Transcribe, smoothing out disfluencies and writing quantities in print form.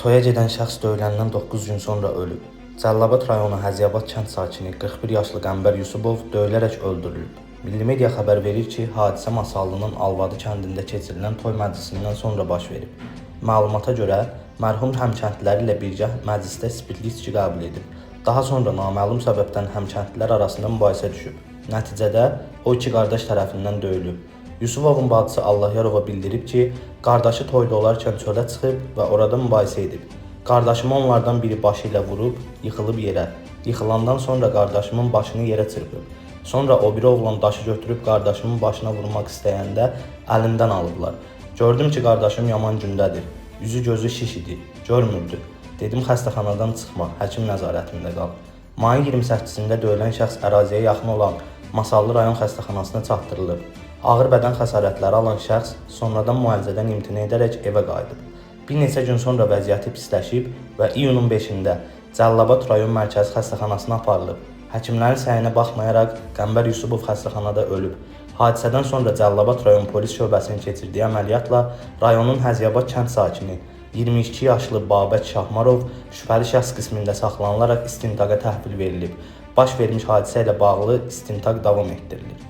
Toya gedən şəxs döyüləndən 9 gün sonra ölüb. Cəlilabad rayonu Həziyabad kənd sakini 41 yaşlı Qəmbər Yusubov döyülərək öldürülüb. Milli Media xəbər verir ki, hadisə Masallının Alvadı kəndində keçirilən toy məclisindən sonra baş verib. Məlumata görə, mərhum həmkəndliləri ilə birgə məclisdə spirtli içki qəbul edib. Daha sonra naməlum səbəbdən həmkəndlilər arasında mübahisə düşüb. Nəticədə o iki qardaş tərəfindən döyülüb. Yusubovun bacısı Allahyarova bildirib ki, qardaşı toyda olarkən çölə çıxıb və orada mübahisə edib. Qardaşımı onlardan biri başı ilə vurub, yıxılıb yerə. Yıxılandan sonra qardaşımın başını yerə çırpıb. Sonra o biri oğlan daşı götürüb qardaşımın başına vurmaq istəyəndə əlindən alıblar. Gördüm ki, qardaşım yaman gündədir. Üzü gözü şiş idi, görmürdü. Dedim xəstəxanadan çıxma, həkim nəzarətində qal. Mayın 28-də döyülən şəxs əraziyə yaxın olan Masallı rayon xəstəxanasına çatdırılıb. Ağır bədən xəsarətləri alan şəxs sonradan müalicədən imtina edərək evə qayıdıb. Bir neçə gün sonra vəziyyəti pisləşib və iyunun 5-də Cəlilabad rayon mərkəzi xəstəxanasına aparılıb. Həkimlərin səyinə baxmayaraq Qəmbər Yusubov xəstəxanada ölüb. Hadisədən sonra Cəlilabad rayon polis şöbəsinin keçirdiyi əməliyyatla rayonun Həziyabad kənd sakini 22 yaşlı Babək Şahmarov şübhəli şəxs qismində saxlanılaraq istintaqa təhvil verilib. Baş vermiş hadisə ilə bağlı istintaq davam etdirilir.